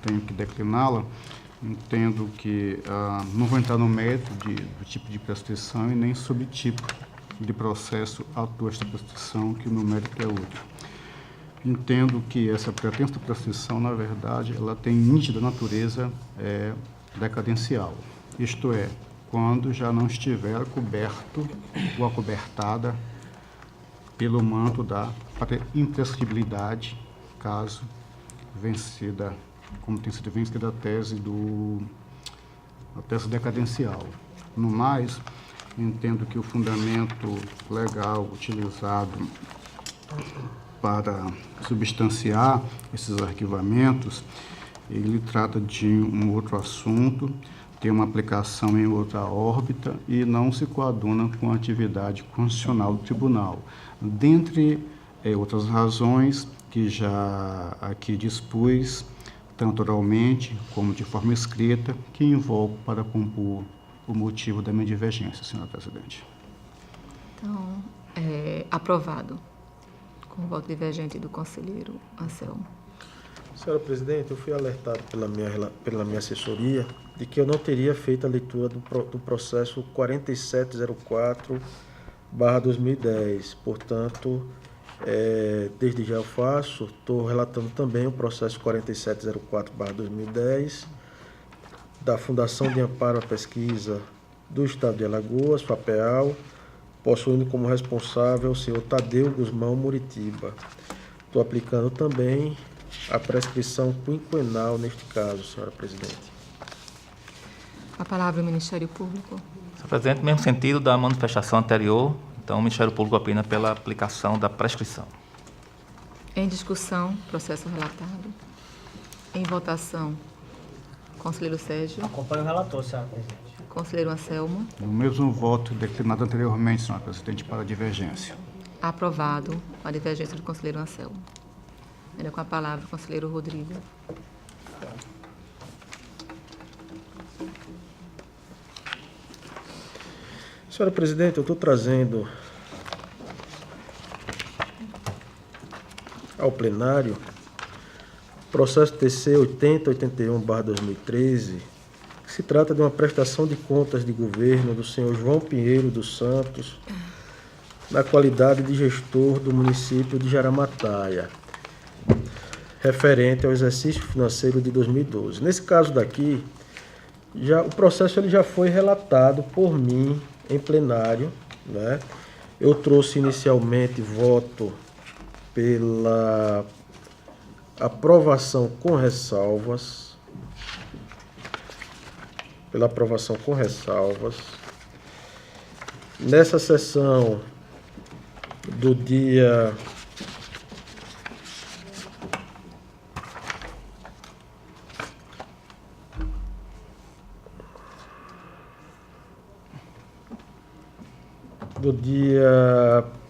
tenho que decliná-la. Entendo que não vou entrar no mérito do tipo de prescrição e nem subtipo de processo atua esta prescrição, que o meu mérito é outro. Entendo que essa pretensa prescrição, na verdade, ela tem nítida natureza decadencial, isto é, quando já não estiver coberto ou acobertada pelo manto da imprescritibilidade, caso vencida, como tem sido vencida a tese decadencial. No mais, entendo que o fundamento legal utilizado para substanciar esses arquivamentos, ele trata de um outro assunto, tem uma aplicação em outra órbita e não se coaduna com a atividade constitucional do tribunal. Dentre outras razões que já aqui dispus, tanto oralmente como de forma escrita, que invoco para compor o motivo da minha divergência, senhora presidente. Então, aprovado, com o voto divergente do conselheiro Anselmo. Senhora presidente, eu fui alertado pela minha assessoria de que eu não teria feito a leitura do processo 4704/2010. Portanto, desde já eu faço, estou relatando também o processo 4704/2010 da Fundação de Amparo à Pesquisa do Estado de Alagoas, FAPEAL, possuindo como responsável o senhor Tadeu Guzmão Muritiba. Estou aplicando também a prescrição quinquenal neste caso, senhora presidente. A palavra ao Ministério Público. Senhor presidente, mesmo sentido da manifestação anterior, então o Ministério Público opina pela aplicação da prescrição. Em discussão, processo relatado. Em votação, conselheiro Sérgio. Acompanho o relator, senhora presidente. Conselheiro Anselmo. O mesmo voto declinado anteriormente, senhora presidente, para a divergência. Aprovado a divergência do conselheiro Anselmo. Ainda com a palavra o conselheiro Rodrigo. Senhora presidente, eu estou trazendo ao plenário o processo TC 8081/2013, que se trata de uma prestação de contas de governo do senhor João Pinheiro dos Santos, na qualidade de gestor do município de Jaramataia, referente ao exercício financeiro de 2012. Nesse caso daqui, o processo ele já foi relatado por mim em plenário, né? Eu trouxe inicialmente voto pela aprovação com ressalvas, Nessa sessão do dia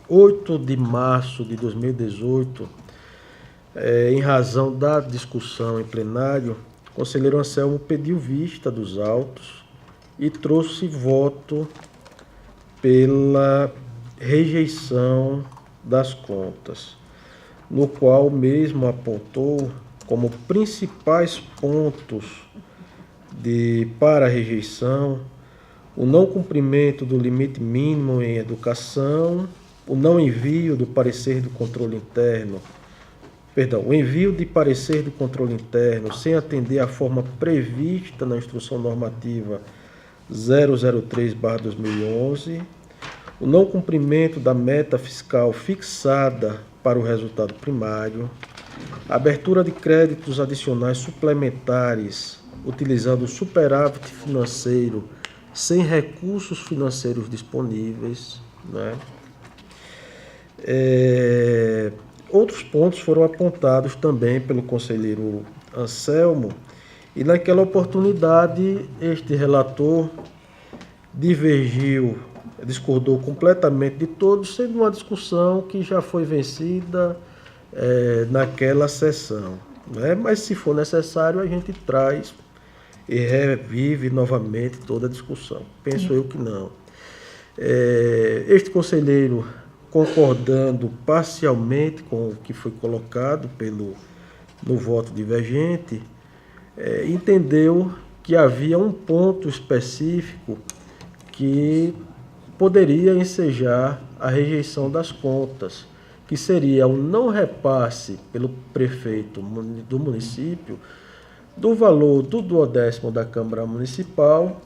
8 de março de 2018, em razão da discussão em plenário, o conselheiro Anselmo pediu vista dos autos e trouxe voto pela rejeição das contas, no qual mesmo apontou como principais pontos para a rejeição o não cumprimento do limite mínimo em educação, o não envio do parecer do controle interno, o envio de parecer do controle interno sem atender à forma prevista na Instrução Normativa 003/2011, o não cumprimento da meta fiscal fixada para o resultado primário, a abertura de créditos adicionais suplementares utilizando o superávit financeiro sem recursos financeiros disponíveis, né? Outros pontos foram apontados também pelo conselheiro Anselmo, e naquela oportunidade este relator discordou completamente de todos, sendo uma discussão que já foi vencida naquela sessão, né? Mas se for necessário a gente traz e revive novamente toda a discussão. Penso eu que não. Este conselheiro, concordando parcialmente com o que foi colocado no voto divergente, entendeu que havia um ponto específico que poderia ensejar a rejeição das contas, que seria o não repasse pelo prefeito do município do valor do 12º da Câmara Municipal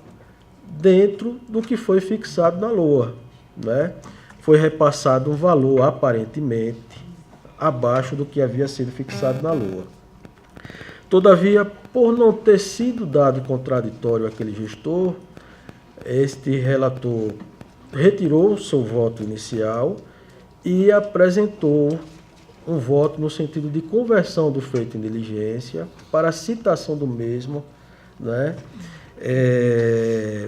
dentro do que foi fixado na LOA, né? Foi repassado um valor aparentemente abaixo do que havia sido fixado na LOA. Todavia, por não ter sido dado contraditório àquele gestor, este relator retirou seu voto inicial e apresentou um voto no sentido de conversão do feito em diligência para a citação do mesmo, né,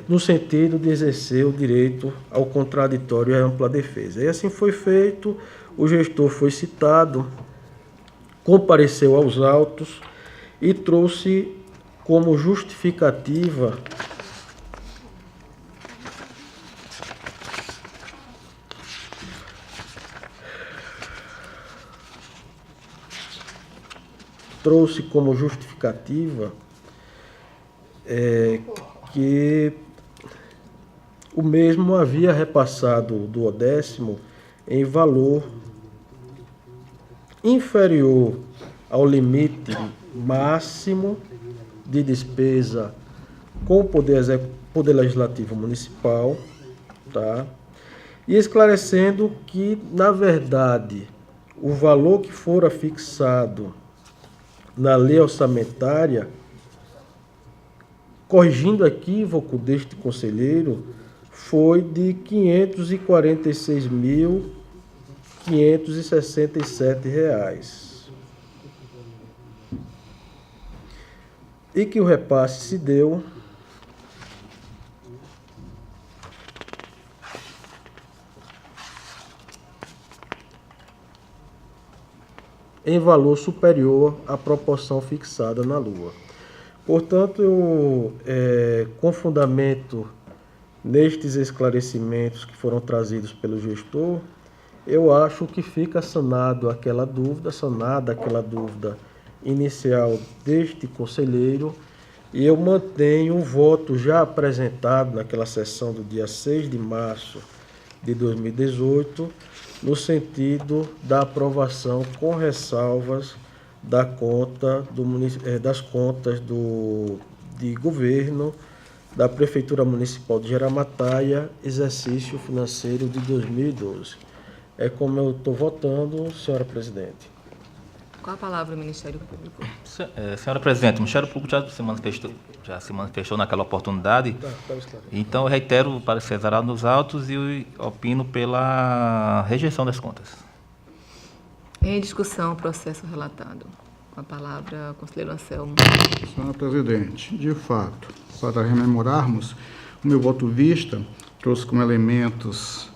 no sentido de exercer o direito ao contraditório e à ampla defesa. E assim foi feito, o gestor foi citado, compareceu aos autos e trouxe como justificativa que o mesmo havia repassado do 12º em valor inferior ao limite máximo de despesa com o Poder Legislativo Municipal, tá? E esclarecendo que, na verdade, o valor que fora fixado na lei orçamentária, corrigindo o equívoco deste conselheiro, foi de R$ 546.567. E que o repasse se deu em valor superior à proporção fixada na LOA. Portanto, com fundamento nestes esclarecimentos que foram trazidos pelo gestor, eu acho que fica sanada aquela dúvida inicial deste conselheiro, e eu mantenho o voto já apresentado naquela sessão do dia 6 de março de 2018, no sentido da aprovação com ressalvas das contas de governo da Prefeitura Municipal de Jaramataia, exercício financeiro de 2012. É como eu estou votando, senhora presidente. Qual a palavra do Ministério Público? Senhora presidente, o Ministério Público já se manifestou naquela oportunidade. Então, eu reitero o parecer exarado nos autos e opino pela rejeição das contas. Em discussão, o processo relatado. Com a palavra, conselheiro Anselmo. Senhora presidente, de fato, para rememorarmos, o meu voto vista trouxe como elementos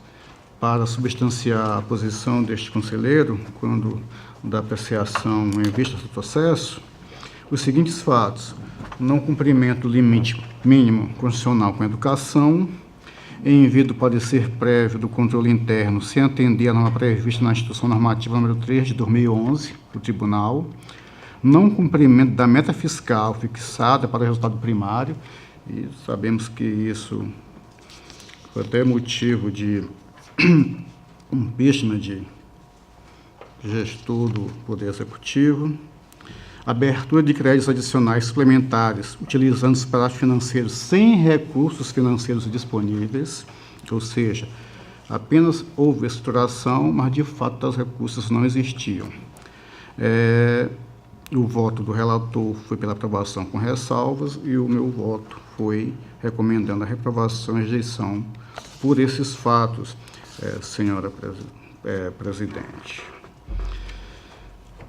para substanciar a posição deste conselheiro, quando da apreciação em vista do processo, os seguintes fatos: não cumprimento do limite mínimo constitucional com a educação, envio do parecer prévio do controle interno sem atender a norma prevista na Instituição Normativa número 3 de 2011 do Tribunal, não cumprimento da meta fiscal fixada para o resultado primário, e sabemos que isso foi até motivo de impeachment de gestor do Poder Executivo, abertura de créditos adicionais suplementares, utilizando os parados financeiros sem recursos financeiros disponíveis, ou seja, apenas houve estruturação, mas de fato os recursos não existiam. O voto do relator foi pela aprovação com ressalvas e o meu voto foi recomendando a reprovação e rejeição por esses fatos, senhora presidente.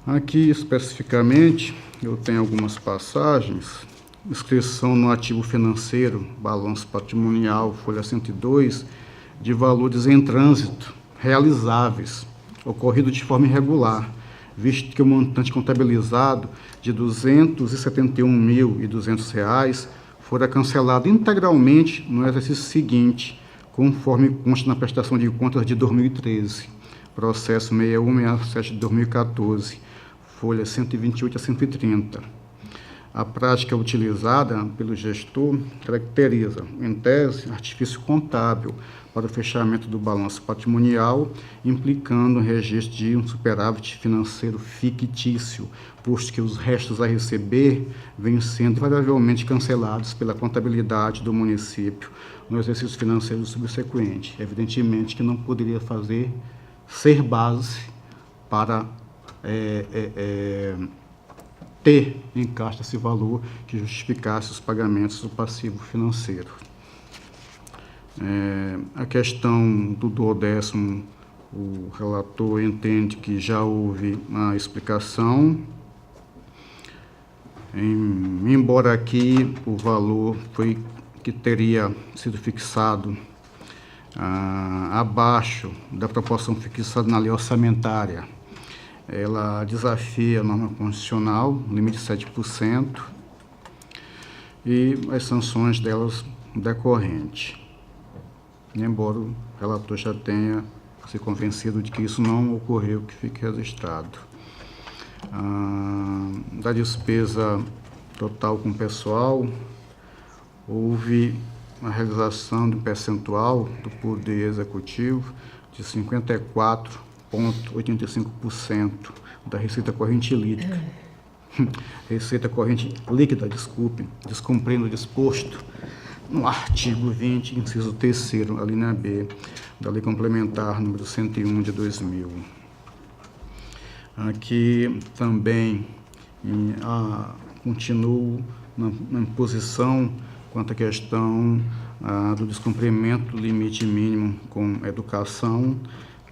Aqui, especificamente, eu tenho algumas passagens: inscrição no ativo financeiro, balanço patrimonial, folha 102, de valores em trânsito, realizáveis, ocorrido de forma irregular, visto que o montante contabilizado de R$ 271.200 fora cancelado integralmente no exercício seguinte, conforme consta na prestação de contas de 2013, processo 6167 de 2014, folha 128 a 130. A prática utilizada pelo gestor caracteriza, em tese, artifício contábil para o fechamento do balanço patrimonial, implicando o registro de um superávit financeiro fictício, posto que os restos a receber vêm sendo invariavelmente cancelados pela contabilidade do município no exercício financeiro subsequente. Evidentemente que não poderia ser base para ter em caixa esse valor que justificasse os pagamentos do passivo financeiro. A questão do 12º, o relator entende que já houve uma explicação, embora aqui o valor que teria sido fixado abaixo da proporção fixada na lei orçamentária. Ela desafia a norma constitucional, limite de 7%, e as sanções delas decorrentes. Embora o relator já tenha se convencido de que isso não ocorreu, que fique registrado. Da despesa total com pessoal, houve a realização de um percentual do Poder Executivo de 54,85% da receita corrente líquida. Receita corrente líquida, descumprindo o disposto no artigo 20, inciso 3º, a linha B, da Lei Complementar número 101 de 2000. Aqui também continuo na posição quanto à questão do descumprimento do limite mínimo com educação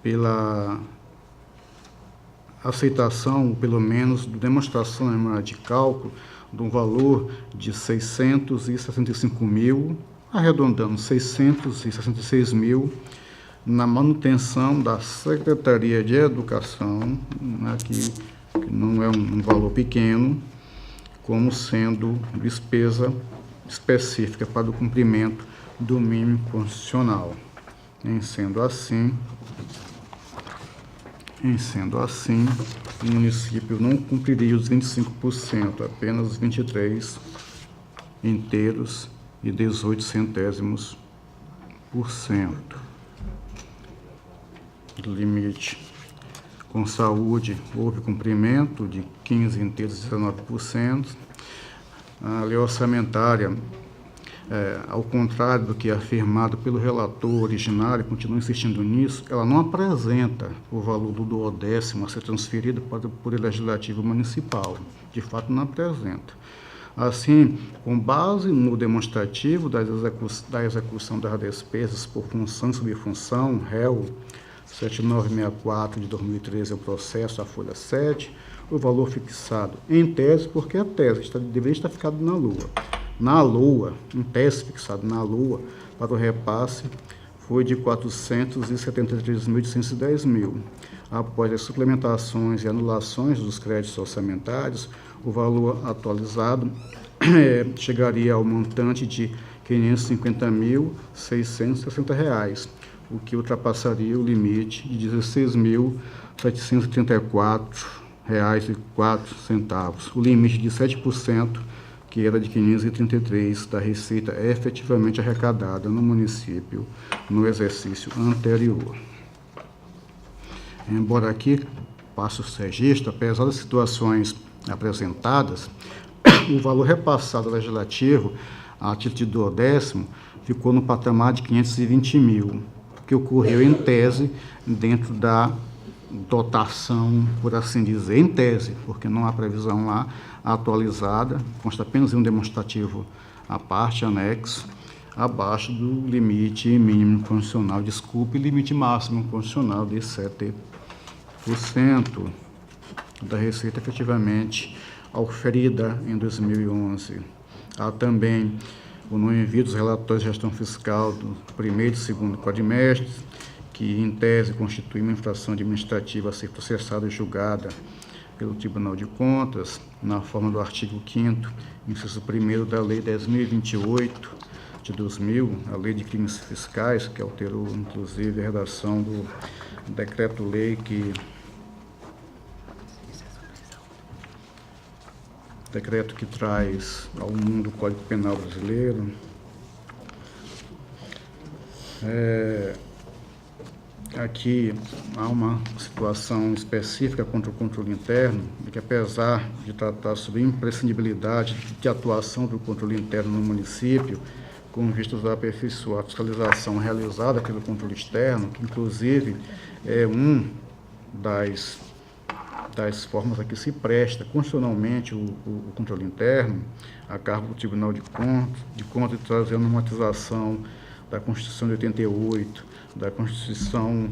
pela aceitação, ou pelo menos demonstração de cálculo de um valor de 665 mil, arredondando 666 mil, na manutenção da Secretaria de Educação, que não é um valor pequeno, como sendo despesa específica para o cumprimento do mínimo constitucional. Em sendo assim, o município não cumpriria os 25%, apenas os 23 inteiros e 18 centésimos por cento do limite. Com saúde, houve cumprimento de 15 inteiros e 19%. A lei orçamentária, ao contrário do que é afirmado pelo relator originário, continua insistindo nisso, ela não apresenta o valor do 12º a ser transferido para o Poder Legislativo Municipal. De fato, não apresenta. Assim, com base no demonstrativo da execução das despesas por função e subfunção, réu 7964 de 2013 é o processo, a folha 7, o valor fixado em tese, porque a tese deveria estar ficado na Lua. Na Lua, em tese fixado na Lua, para o repasse, foi de 473.810 mil. Após as suplementações e anulações dos créditos orçamentários, o valor atualizado chegaria ao montante de R$ 550.660, o que ultrapassaria o limite de R$ 16.734,04, o limite de 7%, que era de 533 da receita efetivamente arrecadada no município no exercício anterior. Embora aqui passe o registro, apesar das situações apresentadas, o valor repassado ao legislativo a título de 12º ficou no patamar de 520 mil, que ocorreu em tese dentro da dotação, por assim dizer, em tese, porque não há previsão lá atualizada, consta apenas em um demonstrativo à parte, anexo, abaixo do limite mínimo constitucional, limite máximo constitucional de 7% da receita efetivamente oferida em 2011. Há também o não envio dos relatórios de gestão fiscal do primeiro e segundo quadrimestre, que em tese constitui uma infração administrativa a ser processada e julgada pelo Tribunal de Contas, na forma do artigo 5º, inciso 1º da Lei 10.028 de 2000, a Lei de Crimes Fiscais, que alterou, inclusive, a redação do decreto-lei que decreto que traz ao mundo o Código Penal brasileiro. Aqui há uma situação específica contra o controle interno, que apesar de tratar sobre a imprescindibilidade de atuação do controle interno no município, com vistas a aperfeiçoar a fiscalização realizada pelo controle externo, que inclusive é das formas a que se presta constitucionalmente o controle interno, a cargo do Tribunal de Contas, e trazer a normatização da Constituição de 88, da Constituição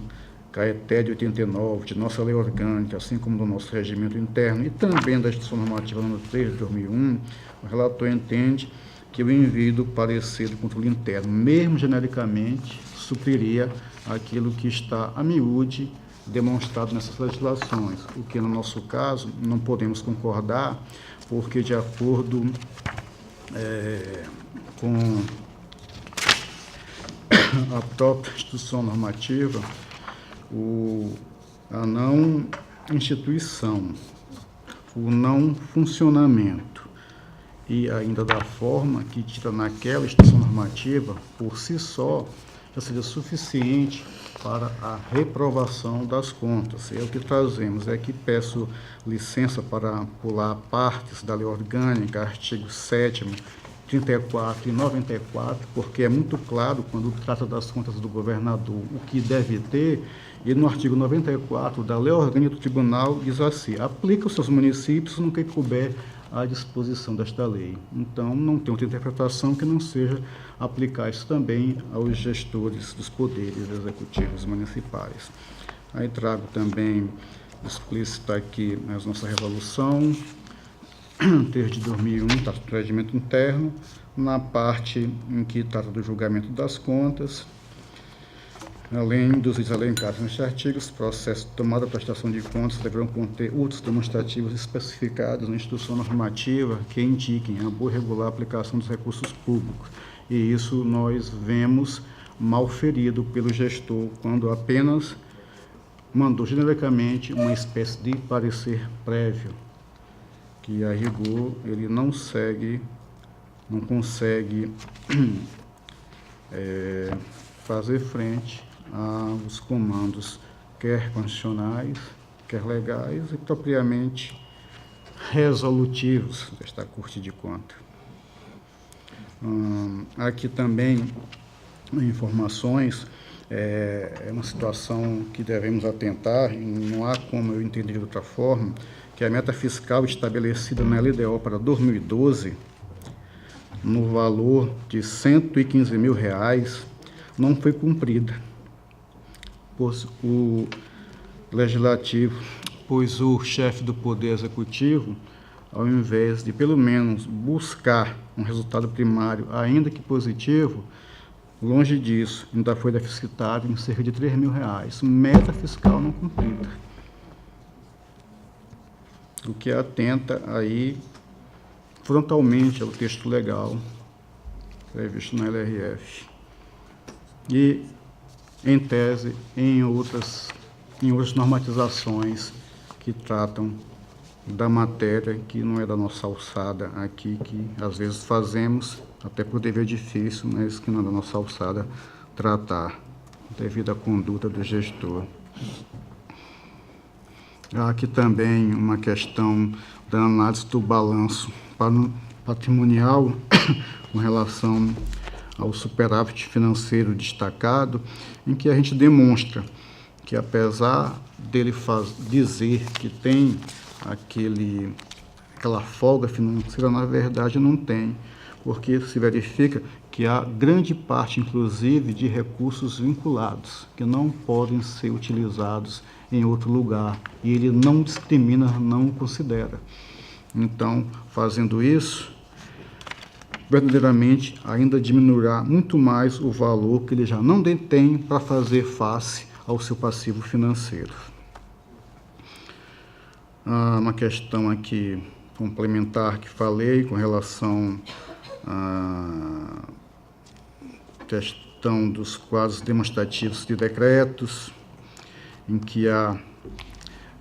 Caeté de 89, de nossa lei orgânica, assim como do nosso regimento interno, e também da Instituição Normativa número 3 de 2001, o relator entende que o envio do parecer do controle interno, mesmo genericamente, supriria aquilo que está a miúde demonstrado nessas legislações, o que no nosso caso não podemos concordar, porque de acordo com a própria instituição normativa, a não instituição, o não funcionamento e ainda da forma que dita naquela instituição normativa, por si só, já seria suficiente para a reprovação das contas. É o que trazemos. É que peço licença para pular partes da lei orgânica, artigo 7º, 34 e 94, porque é muito claro, quando trata das contas do governador, o que deve ter, e no artigo 94 da Lei Orgânica do Tribunal diz assim: aplica aos seus municípios no que couber à disposição desta lei. Então, não tem outra interpretação que não seja aplicar isso também aos gestores dos poderes executivos municipais. Aí trago também explícita aqui a nossa resolução 3 de 2001, do regimento interno, na parte em que trata do julgamento das contas, além dos elencados neste artigo, os processos de tomada e prestação de contas deverão conter outros demonstrativos especificados na instituição normativa que indiquem a boa e regular aplicação dos recursos públicos. E isso nós vemos mal ferido pelo gestor, quando apenas mandou genericamente uma espécie de parecer prévio, que a rigor ele não consegue fazer frente aos comandos, quer constitucionais, quer legais e propriamente resolutivos desta Corte de Contas. Aqui também informações, é uma situação que devemos atentar, e não há como eu entender de outra forma, que a meta fiscal estabelecida na LDO para 2012, no valor de R$ 115 mil, não foi cumprida, pois o legislativo, pois o chefe do Poder Executivo, ao invés de pelo menos buscar um resultado primário, ainda que positivo, longe disso, ainda foi deficitário em cerca de R$ 3 mil, meta fiscal não cumprida, o que atenta aí frontalmente ao texto legal previsto na LRF e, em tese, em outras normatizações que tratam da matéria que não é da nossa alçada aqui, que às vezes fazemos, até por dever difícil, mas que não é da nossa alçada tratar, devido à conduta do gestor. Há aqui também uma questão da análise do balanço patrimonial com relação ao superávit financeiro destacado, em que a gente demonstra que, apesar dele dizer que tem aquela folga financeira, na verdade não tem, porque se verifica que há grande parte, inclusive, de recursos vinculados, que não podem ser utilizados em outro lugar, e ele não discrimina, não considera. Então, fazendo isso, verdadeiramente ainda diminuirá muito mais o valor que ele já não detém para fazer face ao seu passivo financeiro. Uma questão aqui complementar que falei com relação à questão dos quadros demonstrativos de decretos, em que há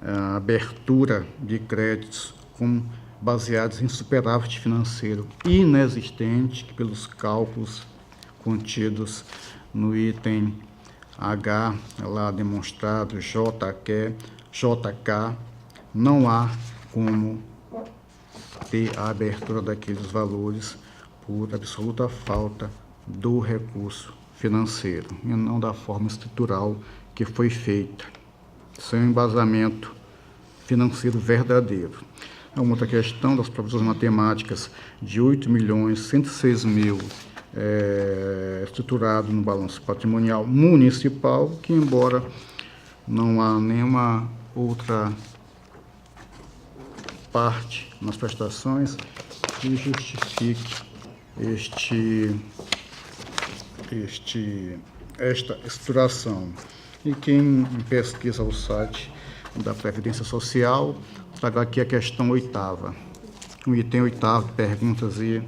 a abertura de créditos com baseados em superávit financeiro inexistente, que pelos cálculos contidos no item H, lá demonstrado, JK, não há como ter a abertura daqueles valores por absoluta falta do recurso financeiro, e não da forma estrutural que foi feita, sem embasamento financeiro verdadeiro. É uma outra questão das próprias matemáticas de 8.106.000 estruturado no balanço patrimonial municipal, que embora não há nenhuma outra parte nas prestações que justifique esta estruturação. E quem pesquisa o site da Previdência Social, traga aqui a questão 8ª. O item 8º, perguntas e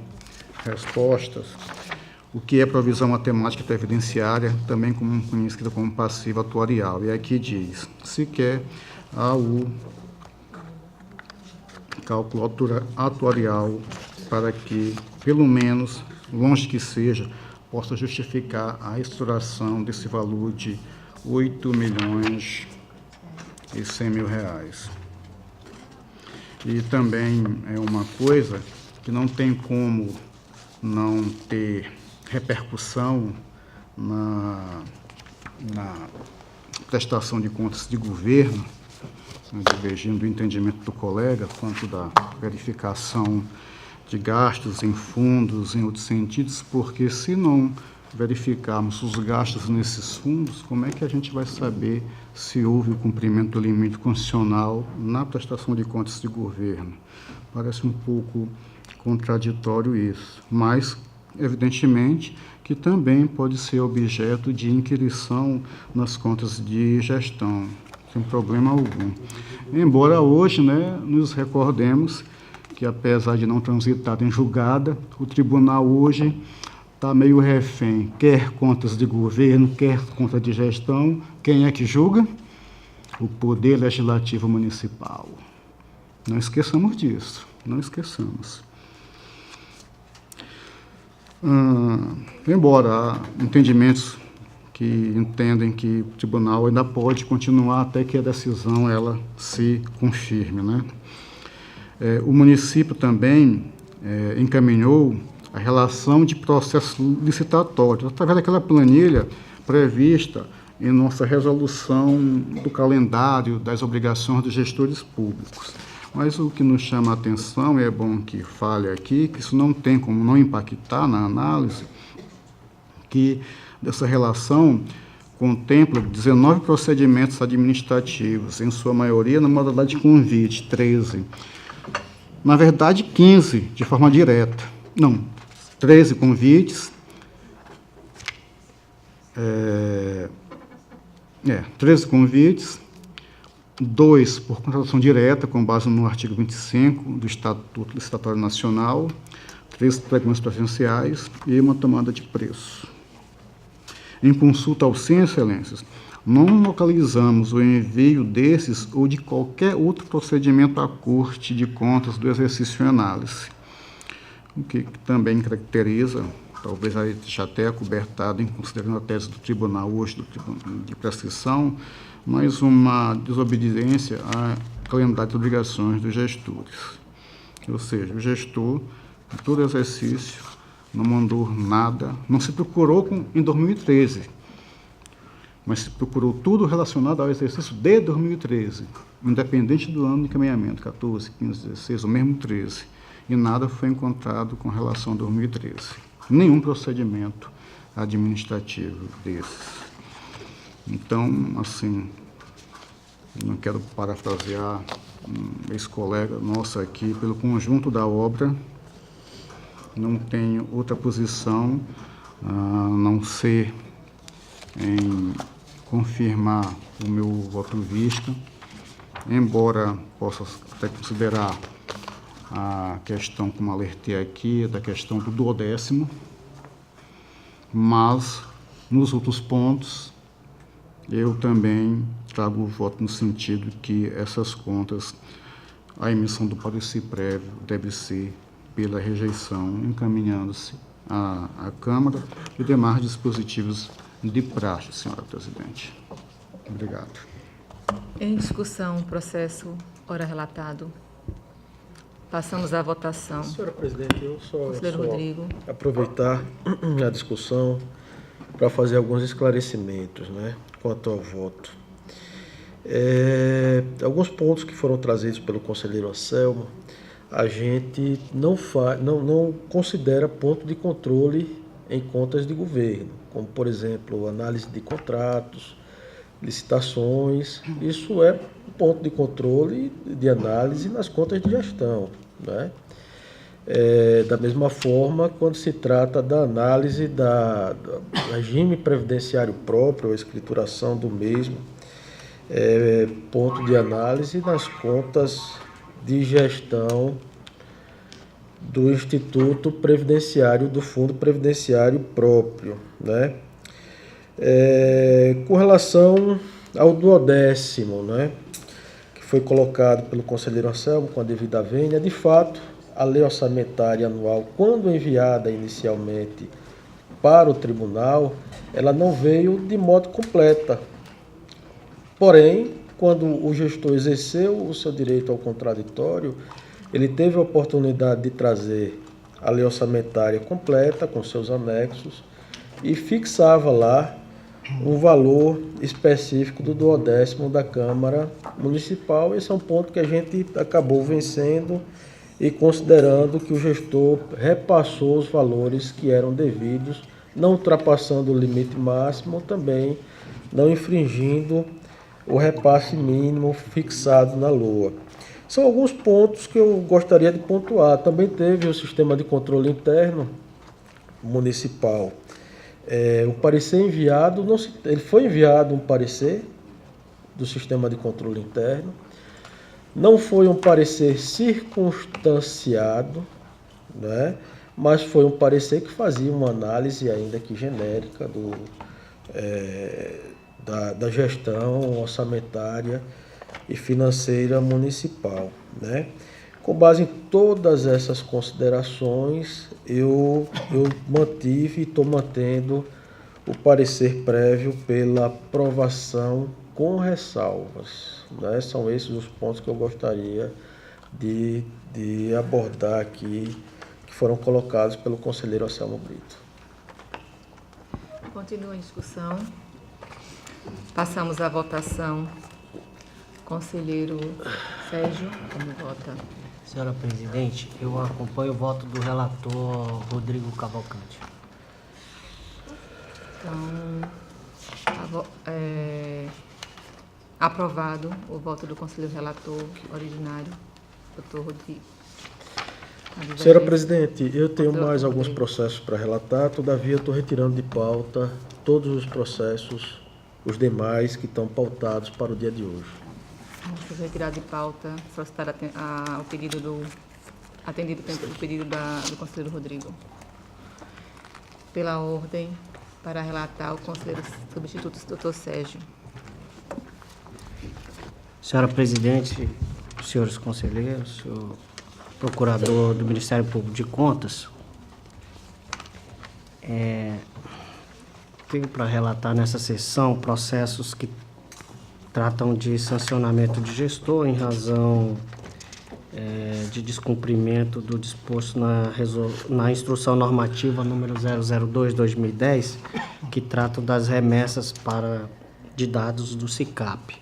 respostas. O que é provisão matemática previdenciária, também conhecida como passivo atuarial. E aqui diz, se quer o cálculo atuarial para que, pelo menos, longe que seja, possa justificar a estruturação desse valor de R$8.100.000. E também é uma coisa que não tem como não ter repercussão na prestação de contas de governo, divergindo do entendimento do colega, quanto da verificação de gastos em fundos, em outros sentidos, porque se não verificarmos os gastos nesses fundos, como é que a gente vai saber se houve o cumprimento do limite constitucional na prestação de contas de governo? Parece um pouco contraditório isso, mas, evidentemente, que também pode ser objeto de inquirição nas contas de gestão, sem problema algum. Embora hoje, nos recordemos que, apesar de não transitar em julgada, o tribunal hoje está meio refém, quer contas de governo, quer conta de gestão. Quem é que julga? O Poder Legislativo Municipal. Não esqueçamos disso, não esqueçamos. Embora há entendimentos que entendem que o tribunal ainda pode continuar até que a decisão ela se confirme, o município também encaminhou a relação de processo licitatório, através daquela planilha prevista em nossa resolução do calendário das obrigações dos gestores públicos. Mas o que nos chama a atenção, e é bom que fale aqui, que isso não tem como não impactar na análise, que dessa relação contempla 19 procedimentos administrativos, em sua maioria na modalidade de convite, 13. Na verdade, 15 de forma direta. Não, 13 convites, 13 convites, 2 por contratação direta, com base no artigo 25 do Estatuto Licitatório Nacional, 3 pregões preferenciais e uma tomada de preço. Em consulta ao Sim, Excelências, não localizamos o envio desses ou de qualquer outro procedimento à Corte de Contas do exercício em análise, o que também caracteriza, talvez aí já até acobertado em considerando a tese do tribunal hoje, de prescrição, mas uma desobediência à calendário de obrigações dos gestores. Ou seja, o gestor, em todo exercício, não mandou nada, não se procurou em 2013, mas se procurou tudo relacionado ao exercício de 2013, independente do ano de encaminhamento, 14, 15, 16, ou mesmo 13, e nada foi encontrado com relação a 2013. Nenhum procedimento administrativo desses. Então, assim, não quero parafrasear um ex-colega nosso aqui, pelo conjunto da obra, não tenho outra posição a não ser em confirmar o meu voto vista, embora possa até considerar a questão, como alertei aqui, da questão do 12º, mas nos outros pontos eu também trago o voto no sentido que essas contas a emissão do parecer prévio deve ser pela rejeição, encaminhando-se à Câmara e demais dispositivos de praxe, senhora presidente. Obrigado. Em discussão, processo ora relatado. Passamos à votação. Senhora presidente, eu Conselheiro Rodrigo. aproveitar a discussão para fazer alguns esclarecimentos, né, quanto ao voto. Alguns pontos que foram trazidos pelo conselheiro Anselmo, a gente não considera ponto de controle em contas de governo, como, por exemplo, análise de contratos, licitações. Isso é um ponto de controle, de análise nas contas de gestão, né? Da mesma forma, quando se trata da análise do regime previdenciário próprio, a escrituração do mesmo, ponto de análise nas contas de gestão do Instituto Previdenciário, do Fundo Previdenciário próprio, né? Com relação ao 10º, né, que foi colocado pelo conselheiro Anselmo com a devida vênia, de fato, a lei orçamentária anual, quando enviada inicialmente para o tribunal, ela não veio de modo completa. Porém, quando o gestor exerceu o seu direito ao contraditório, ele teve a oportunidade de trazer a lei orçamentária completa, com seus anexos, e fixava lá um valor específico do 10º da Câmara Municipal. Esse é um ponto que a gente acabou vencendo e considerando que o gestor repassou os valores que eram devidos, não ultrapassando o limite máximo, também não infringindo o repasse mínimo fixado na LOA. São alguns pontos que eu gostaria de pontuar. Também teve o sistema de controle interno municipal. O parecer enviado, ele foi enviado um parecer do sistema de controle interno, não foi um parecer circunstanciado, né, mas foi um parecer que fazia uma análise ainda que genérica da gestão orçamentária e financeira municipal, né? Com base em todas essas considerações, eu mantive e estou mantendo o parecer prévio pela aprovação com ressalvas, né? São esses os pontos que eu gostaria de abordar aqui, que foram colocados pelo conselheiro Anselmo Brito. Continua a discussão. Passamos à votação. Conselheiro Sérgio, como vota? Senhora presidente, eu acompanho o voto do relator Rodrigo Cavalcante. Então, aprovado o voto do conselheiro relator originário, doutor Rodrigo. Senhora presidente, eu tenho mais alguns processos para relatar, todavia eu estou retirando de pauta todos os processos, os demais que estão pautados para o dia de hoje. Vamos retirar de pauta, solicitar o pedido atendido o pedido do conselheiro Rodrigo. Pela ordem, para relatar o conselheiro substituto, doutor Sérgio. Senhora presidente, senhores conselheiros, senhor procurador do Ministério Público de Contas, tenho para relatar nessa sessão processos que tratam de sancionamento de gestor em razão de descumprimento do disposto na Instrução Normativa número 002/2010, que tratam das remessas de dados do SICAP.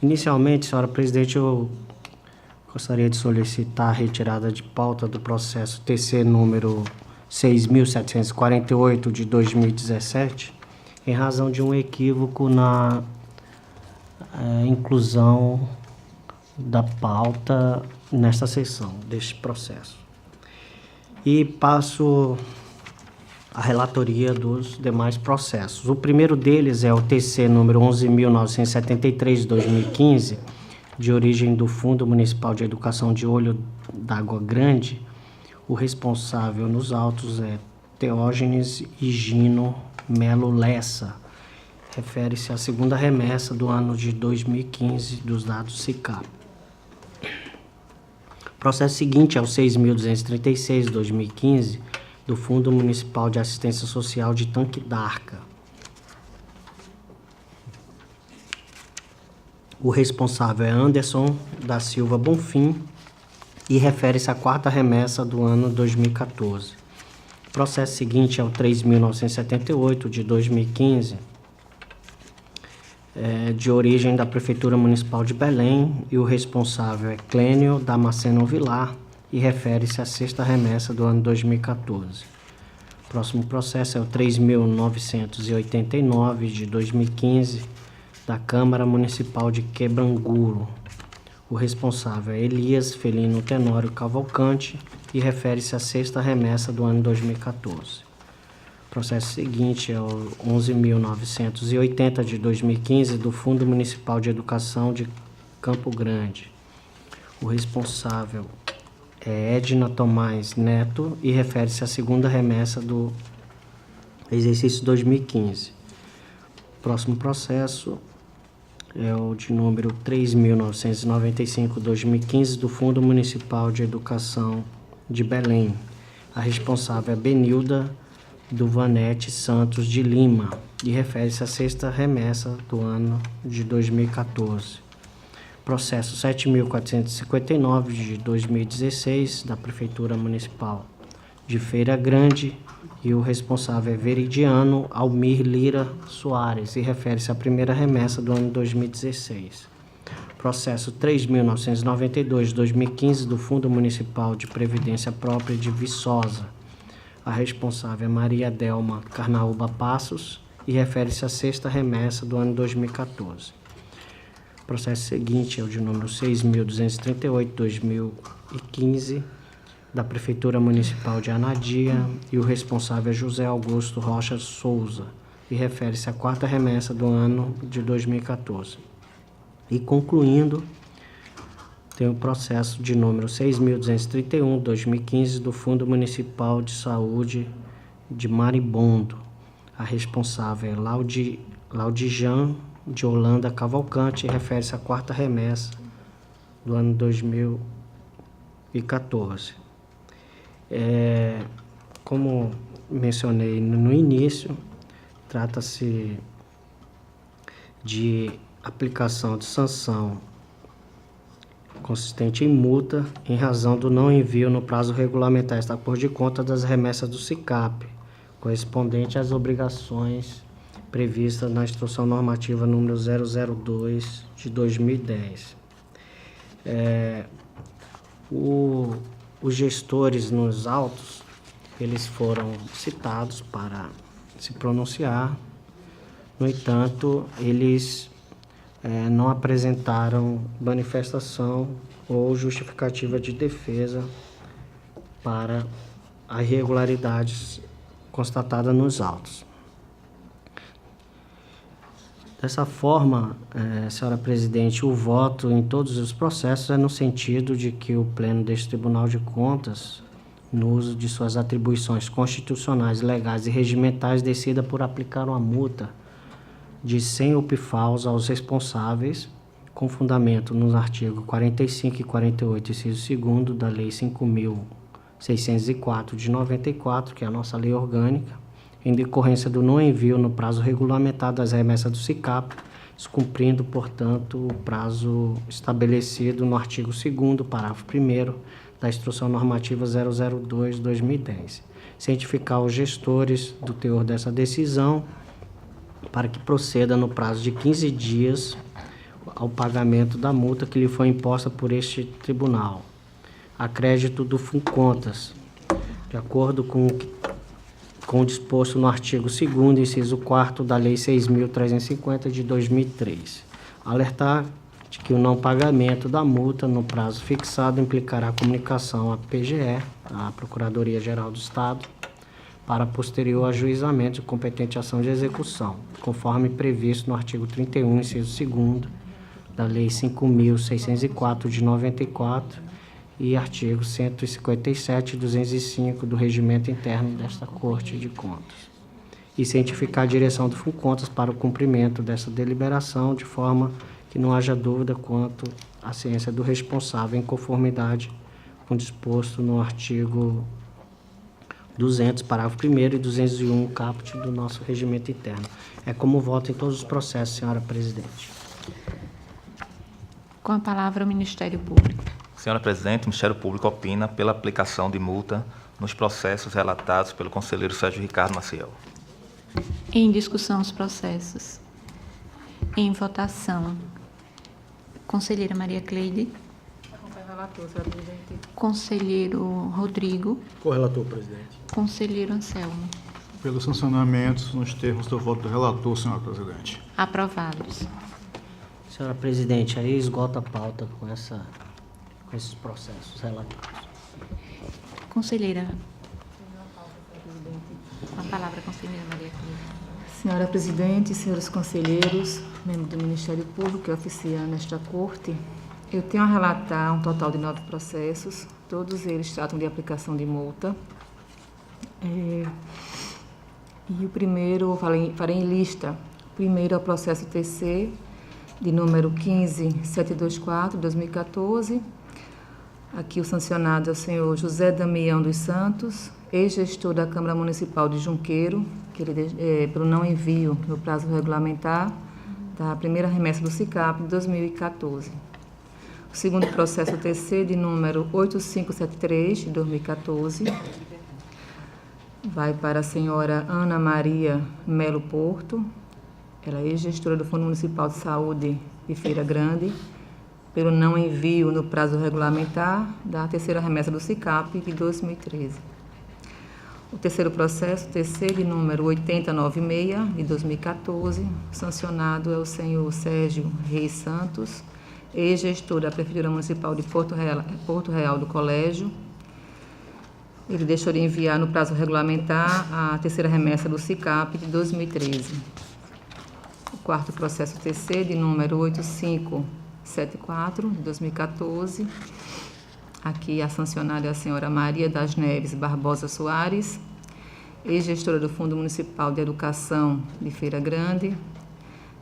Inicialmente, senhora presidente, eu gostaria de solicitar a retirada de pauta do processo TC número 6.748 de 2017, em razão de um equívoco na inclusão da pauta nesta sessão deste processo. E passo a relatoria dos demais processos. O primeiro deles é o TC número 11.973 de 2015, de origem do Fundo Municipal de Educação de Olho d'Água Grande. O responsável nos autos é Teógenes Higino Melo Lessa. Refere-se à segunda remessa do ano de 2015 dos dados SICAP. O processo seguinte é o 6.236/2015, do Fundo Municipal de Assistência Social de Tanque d'Arca. O responsável é Anderson da Silva Bonfim e refere-se à quarta remessa do ano 2014. O processo seguinte é o 3.978 de 2015, de origem da Prefeitura Municipal de Belém, e o responsável é Clênio Damasceno Vilar e refere-se à sexta remessa do ano 2014. O próximo processo é o 3.989 de 2015, da Câmara Municipal de Quebranguro. O responsável é Elias Felino Tenório Cavalcante e refere-se à sexta remessa do ano 2014. O processo seguinte é o 11.980 de 2015, do Fundo Municipal de Educação de Campo Grande. O responsável é Edna Tomás Neto e refere-se à segunda remessa do exercício 2015. O próximo processo é o de número 3.995/2015, do Fundo Municipal de Educação de Belém. A responsável é Benilda Duvanete Santos de Lima e refere-se à sexta remessa do ano de 2014. Processo 7.459 de 2016, da Prefeitura Municipal de Feira Grande, e o responsável é Veridiano Almir Lira Soares e refere-se à primeira remessa do ano 2016. Processo 3.992 de 2015, do Fundo Municipal de Previdência Própria de Viçosa. A responsável é Maria Delma Carnaúba Passos e refere-se à sexta remessa do ano 2014. O processo seguinte é o de número 6.238 de 2015, da Prefeitura Municipal de Anadia, e o responsável é José Augusto Rocha Souza e refere-se à quarta remessa do ano de 2014. E concluindo, tem o processo de número 6.231 de 2015, do Fundo Municipal de Saúde de Maribondo. A responsável é Laudijan de Holanda Cavalcante e refere-se à quarta remessa do ano 2014. Como mencionei no início, trata-se de aplicação de sanção consistente em multa em razão do não envio no prazo regulamentar está por de conta das remessas do SICAP, correspondente às obrigações previstas na Instrução Normativa número 002 de 2010. Os gestores nos autos, eles foram citados para se pronunciar. No entanto, eles não apresentaram manifestação ou justificativa de defesa para as irregularidades constatadas nos autos. Dessa forma, senhora presidente, o voto em todos os processos é no sentido de que o Pleno deste Tribunal de Contas, no uso de suas atribuições constitucionais, legais e regimentais, decida por aplicar uma multa de 100 UPFAUs aos responsáveis, com fundamento nos artigos 45 e 48, inciso 2º da Lei 5.604 de 94, que é a nossa lei orgânica, em decorrência do não envio no prazo regulamentar das remessas do SICAP, descumprindo, portanto, o prazo estabelecido no artigo 2º, parágrafo 1º, da Instrução Normativa 002/2010. Cientificar os gestores do teor dessa decisão para que proceda no prazo de 15 dias ao pagamento da multa que lhe foi imposta por este tribunal, a crédito do FUNCONTAS, de acordo com o disposto no artigo 2º, inciso 4º da Lei 6.350 de 2003. Alertar de que o não pagamento da multa no prazo fixado implicará comunicação à PGE, à Procuradoria-Geral do Estado, para posterior ajuizamento de competente ação de execução, conforme previsto no artigo 31, inciso 2º da Lei 5.604 de 94 e artigo 157 e 205 do Regimento Interno desta Corte de Contas. E cientificar a direção do FUNCONTAS para o cumprimento dessa deliberação, de forma que não haja dúvida quanto à ciência do responsável, em conformidade com disposto no artigo 200, parágrafo 1º e 201, caput do nosso regimento interno. É como voto em todos os processos, senhora presidente. Com a palavra o Ministério Público. Senhora Presidente, o Ministério Público opina pela aplicação de multa nos processos relatados pelo conselheiro Sérgio Ricardo Maciel. Em discussão os processos. Em votação. Conselheira Maria Cleide. Acompanho o relator, senhora presidente. Conselheiro Rodrigo. Correlator, presidente. Conselheiro Anselmo. Pelos sancionamentos nos termos do voto do relator, senhora presidente. Aprovados. Senhora presidente, aí esgota a pauta com esses processos relatados. Conselheira. Com a palavra, conselheira Maria Cleide. Senhora presidente, senhores conselheiros, membros do Ministério Público que oficiam nesta corte, eu tenho a relatar um total de 9 processos, todos eles tratam de aplicação de multa. E o primeiro, farei em lista. O primeiro é o processo TC, de número 15724, 2014. Aqui o sancionado é o senhor José Damião dos Santos, ex-gestor da Câmara Municipal de Junqueiro, que ele, pelo não envio no prazo regulamentar da primeira remessa do SICAP de 2014. O segundo processo TC, de número 8573, de 2014, vai para a senhora Ana Maria Melo Porto, ela é ex-gestora do Fundo Municipal de Saúde de Feira Grande, pelo não envio no prazo regulamentar da terceira remessa do SICAP de 2013. O terceiro processo, TC, de número 8096, de 2014, sancionado é o senhor Sérgio Reis Santos, ex-gestor da Prefeitura Municipal de Porto Real do Colégio. Ele deixou de enviar no prazo regulamentar a terceira remessa do SICAP de 2013. O quarto processo TC, de número 8574, de 2014. Aqui a sancionada é a senhora Maria das Neves Barbosa Soares, ex-gestora do Fundo Municipal de Educação de Feira Grande.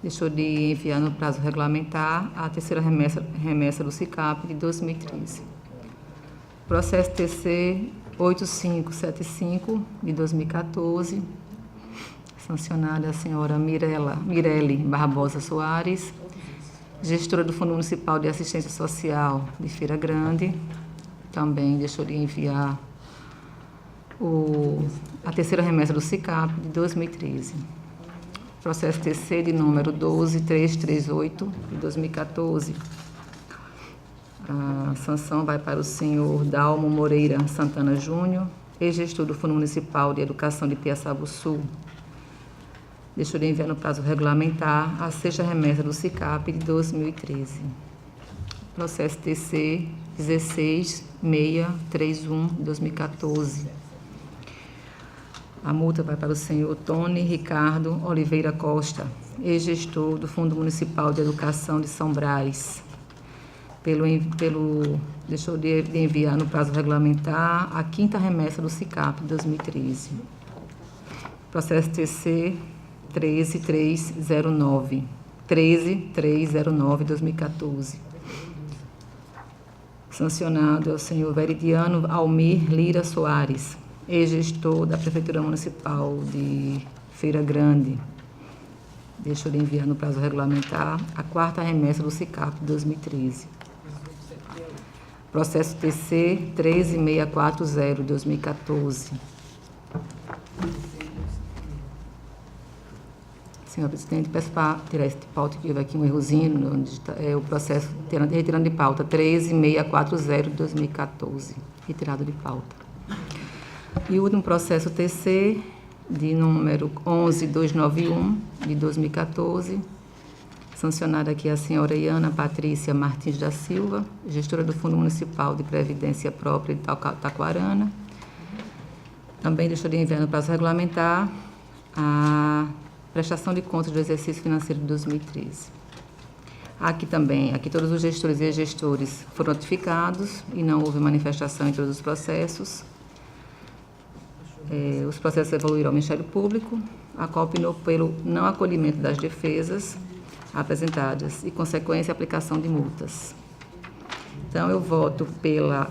Deixou de enviar no prazo regulamentar a terceira remessa do SICAP de 2013. Processo TC 8575, de 2014. Sancionada é a senhora Mirelle Barbosa Soares, gestora do Fundo Municipal de Assistência Social de Feira Grande. Também deixou de enviar a terceira remessa do SICAP de 2013. Processo TC de número 12338, de 2014. A sanção vai para o senhor Dalmo Moreira Santana Júnior, ex-gestor do Fundo Municipal de Educação de Piaçaba Sul. Deixou de enviar no prazo regulamentar a sexta remessa do SICAP de 2013. Processo TC 16631, 2014. A multa vai para o senhor Tony Ricardo Oliveira Costa, ex-gestor do Fundo Municipal de Educação de São Brás. Deixou de enviar no prazo regulamentar a quinta remessa do SICAP de 2013. Processo TC 13309, 2014. Sancionado é o senhor Veridiano Almir Lira Soares, ex-gestor da Prefeitura Municipal de Feira Grande. Deixou de enviar no prazo regulamentar a quarta remessa do SICAP de 2013. Processo TC 13640, 2014. Senhor presidente, peço para tirar esse de pauta, que houve aqui um errozinho, onde está, o processo retirando de pauta 13640, 2014, retirado de pauta. E o último processo TC, de número 11291, de 2014, sancionada aqui a senhora Iana Patrícia Martins da Silva, gestora do Fundo Municipal de Previdência Própria de Taquarana. Também deixou de enviar no prazo regulamentar a prestação de contas do exercício financeiro de 2013. Aqui todos os gestores e gestores foram notificados e não houve manifestação em todos os processos. Os processos evoluíram ao Ministério Público, a qual opinou pelo não acolhimento das defesas apresentadas e, consequência, aplicação de multas. Então, eu voto pela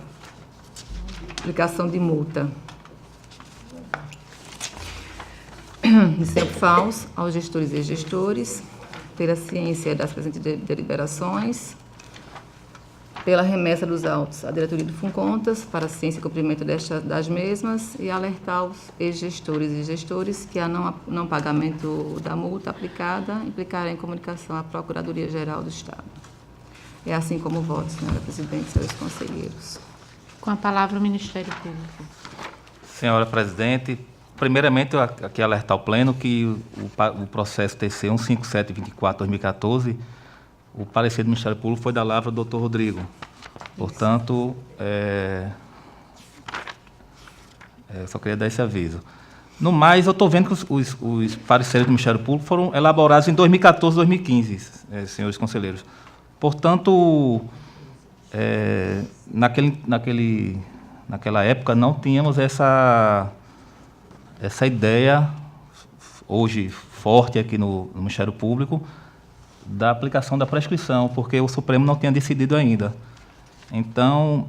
Explicação de multa. Disseu FAUS aos gestores e gestores, pela ciência das presentes deliberações, pela remessa dos autos à diretoria do Funcontas, para a ciência e cumprimento das mesmas, e alertar os ex-gestores e gestores que a não pagamento da multa aplicada implicará em comunicação à Procuradoria-Geral do Estado. É assim como voto, senhora presidente e senhores conselheiros. Com a palavra o Ministério Público. Senhora presidente, primeiramente, eu aqui alertar o Pleno que o processo TC 15724-2014, o parecer do Ministério Público foi da lavra do Dr. Rodrigo. Portanto, só queria dar esse aviso. No mais, eu estou vendo que os pareceres do Ministério Público foram elaborados em 2014 e 2015, senhores conselheiros. Portanto, naquela época não tínhamos essa ideia, hoje forte aqui no Ministério Público, da aplicação da prescrição, porque o Supremo não tinha decidido ainda. Então,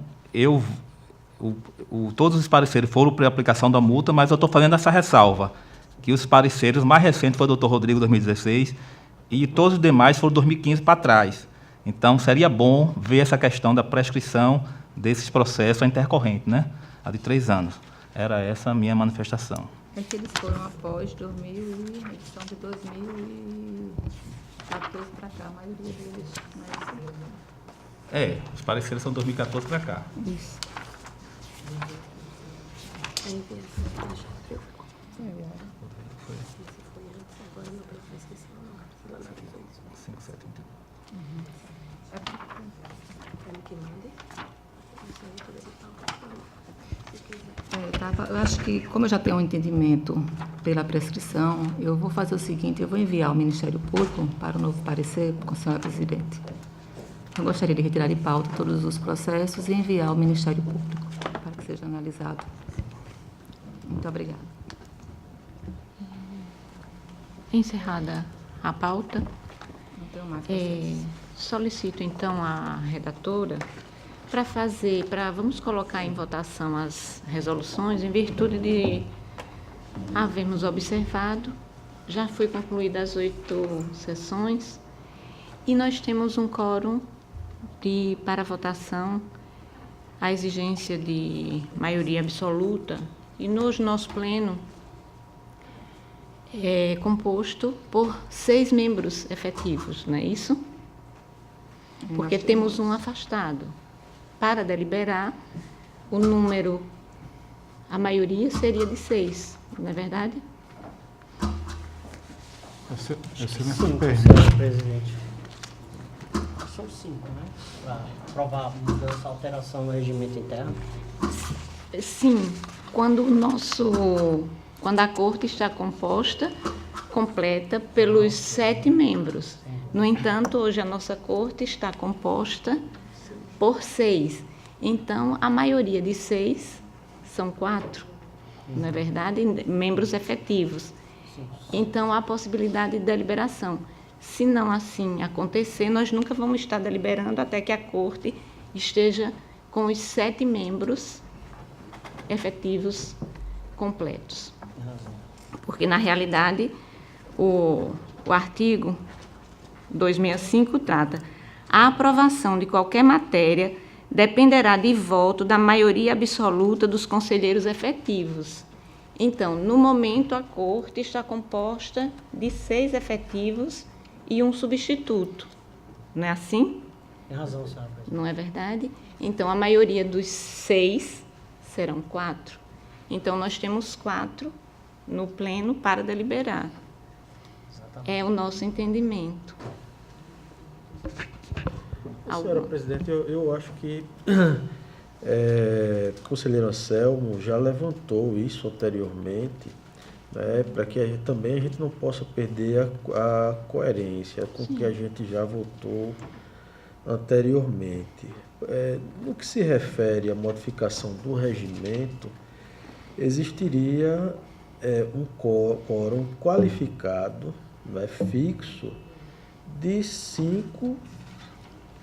todos os pareceres foram para a aplicação da multa, mas eu estou fazendo essa ressalva, que os pareceres mais recentes foi do Dr. Rodrigo, 2016, e todos os demais foram 2015 para trás. Então, seria bom ver essa questão da prescrição desses processos intercorrentes, né? A de 3 anos. Era essa a minha manifestação. É que eles foram após edição de 2014 para cá, a maioria deles. Mas... Os pareceres são 2014 para cá. Isso. Eu acho que, como eu já tenho um entendimento pela prescrição, eu vou fazer o seguinte, eu vou enviar ao Ministério Público para o novo parecer com a senhora presidente. Eu gostaria de retirar de pauta todos os processos e enviar ao Ministério Público para que seja analisado. Muito obrigada. Encerrada a pauta, Não tenho mais processos. solicito então a redatora vamos colocar em votação as resoluções em virtude de havermos observado, já foi concluídas as 8 sessões e nós temos um quórum para votação, a exigência de maioria absoluta, e hoje nosso pleno é composto por 6 membros efetivos, não é isso? Porque temos um afastado. Para deliberar, a maioria seria de 6, não é verdade? Essa é a minha 5, pergunta. senhor presidente. São 5, né? Para aprovar a mudança, alteração no regimento interno. Sim, quando a corte está composta, completa pelos 7 membros. No entanto, hoje a nossa corte está composta por 6. Então, a maioria de 6 são 4, não é verdade? Membros efetivos. Então, há possibilidade de deliberação. Se não assim acontecer, nós nunca vamos estar deliberando até que a corte esteja com os 7 membros efetivos completos. Porque, na realidade, o artigo 265 trata: a aprovação de qualquer matéria dependerá de voto da maioria absoluta dos conselheiros efetivos. Então, no momento, a corte está composta de 6 efetivos e um substituto. Não é assim? Tem razão, senhora presidente. Não é verdade? Então, a maioria dos 6 serão 4. Então, nós temos 4 no pleno para deliberar. Exatamente. É o nosso entendimento. Senhora presidente, eu acho que o conselheiro Anselmo já levantou isso anteriormente, né, para que a gente não possa perder a coerência com o que a gente já votou anteriormente. No que se refere à modificação do regimento, existiria um quórum qualificado, né, fixo, de 5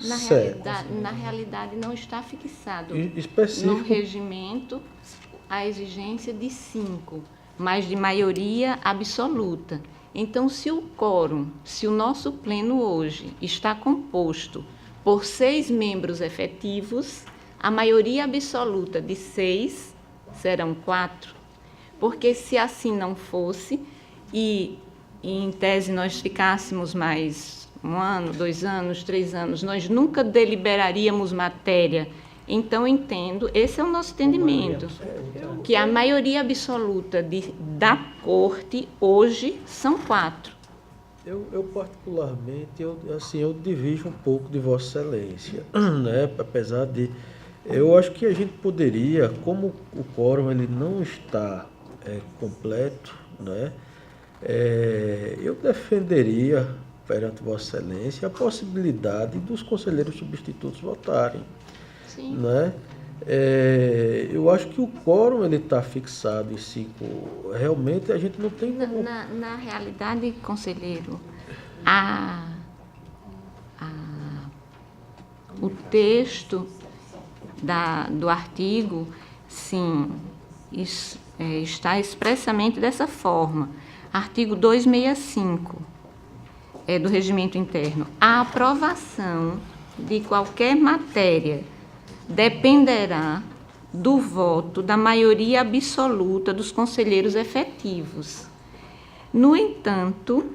Certo. Na realidade, não está fixado Específico. no regimento a exigência de 5, mas de maioria absoluta. Então, se o nosso pleno hoje está composto por 6 membros efetivos, a maioria absoluta de 6 serão 4. Porque se assim não fosse, e em tese nós ficássemos mais 1 ano, 2 anos, 3 anos, nós nunca deliberaríamos matéria. Então, entendo, esse é o nosso entendimento, que a maioria absoluta da Corte hoje são 4. Eu particularmente, eu divido um pouco de Vossa Excelência, né? Apesar de... Eu acho que a gente poderia, como o quórum ele não está completo, né? Eu defenderia perante Vossa Excelência a possibilidade dos conselheiros substitutos votarem. Sim. Né? Eu acho que o quórum ele está fixado em 5. Realmente a gente não tem como... Na realidade, conselheiro, o texto do artigo, sim, está expressamente dessa forma. Artigo 265 do Regimento Interno. A aprovação de qualquer matéria dependerá do voto da maioria absoluta dos conselheiros efetivos. No entanto,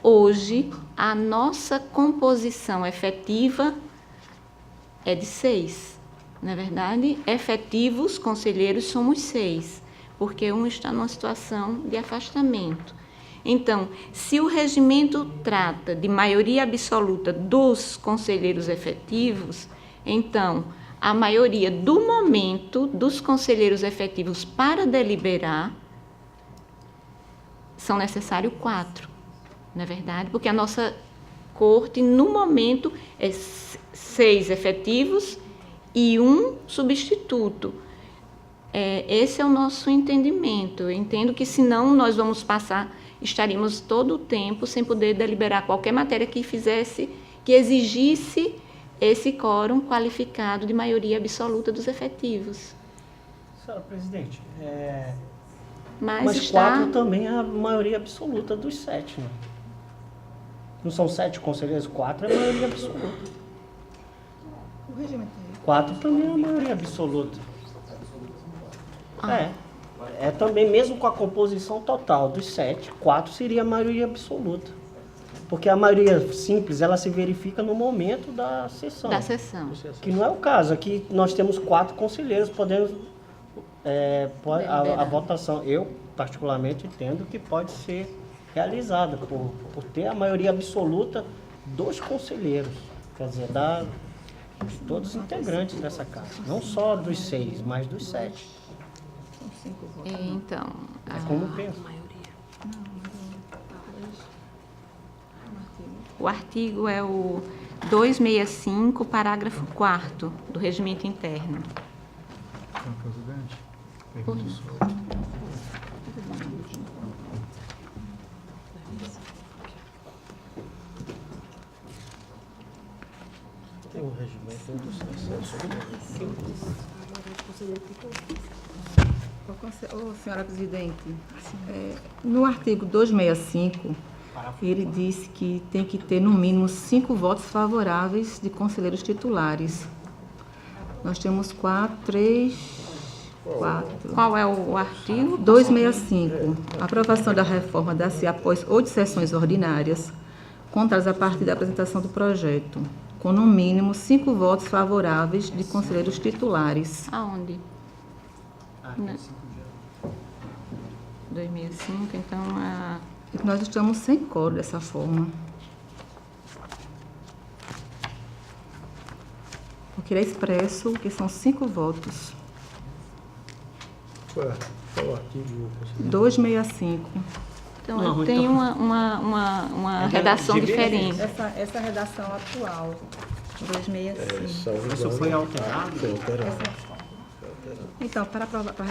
hoje, a nossa composição efetiva é de 6. Não é verdade? Efetivos, conselheiros, somos 6, porque um está numa situação de afastamento. Então, se o regimento trata de maioria absoluta dos conselheiros efetivos, então, a maioria do momento dos conselheiros efetivos para deliberar são necessários 4, não é verdade? Porque a nossa Corte, no momento, é 6 efetivos e 1 substituto. Esse é o nosso entendimento. Eu entendo que, senão, nós vamos estaríamos todo o tempo sem poder deliberar qualquer matéria que exigisse esse quórum qualificado de maioria absoluta dos efetivos. Senhora presidente, Mas 4 também é a maioria absoluta dos 7, né? Não são 7 conselheiros, 4 é a maioria absoluta. 4 também é a maioria absoluta. É também, mesmo com a composição total dos 7, 4 seria a maioria absoluta. Porque a maioria simples, ela se verifica no momento da sessão. Da sessão. Que não é o caso. Aqui nós temos 4 conselheiros, podemos... a votação, eu particularmente entendo que pode ser realizada por ter a maioria absoluta dos conselheiros. Quer dizer, de todos os integrantes dessa casa. Não só dos 6, mas dos 7. Então, É como eu penso. o artigo é o 265, parágrafo 4º do Regimento Interno. Senhor presidente, permite só. Tem um regimento dos processos. Senhora presidente, no artigo 265, ele diz que tem que ter no mínimo 5 votos favoráveis de conselheiros titulares. Nós temos 4. Qual é o artigo? 265. A aprovação da reforma dá-se após 8 sessões ordinárias, contadas a partir da apresentação do projeto, com no mínimo 5 votos favoráveis de conselheiros titulares. Aonde? 2005, então... Nós estamos sem quórum dessa forma. Porque é expresso que são 5 votos. Qual é o artigo? 265. Então, Não, eu tenho então- uma redação diferente. Essa redação atual, 265. Isso foi alterado? Foi alterado. Então, para aprovar a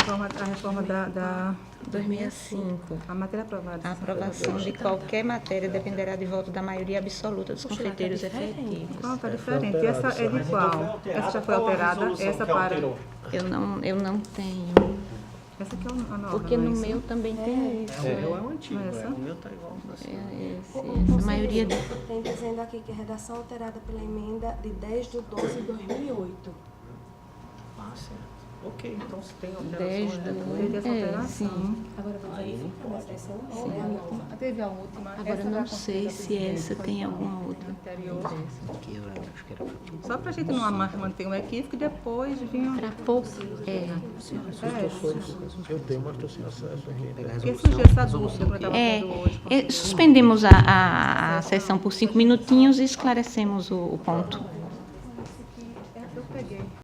reforma da 2005. a matéria aprovada. A aprovação de qualquer matéria dependerá de voto da maioria absoluta dos confeiteiros efetivos. Pronto, tá diferente. E essa é de qual? Essa já foi alterada? Essa para... Eu não tenho. Essa aqui é a nova, Porque não é no isso? meu também tem isso. É o antigo, Não é essa? o meu tá igual. Essa maioria de... Tem dizendo aqui que a redação alterada pela emenda de 10/12/2008. Ah, certo. Ok, então se tem alteração... 10 Teve essa alteração. sim. Agora vai verificar, mas vai ser Sim, a última. Teve a última. Agora Essa eu não da sei se Conselho essa foi tem a alguma outra. anterior. Aqui eu acho que era... Só para a gente não manter um equívoco e depois vinha... Para pouco. Eu tenho, mas estou sem acesso aqui. Porque surgiu essa dúvida quando eu estava vendo hoje. Suspendemos a sessão por 5 minutinhos e esclarecemos o ponto.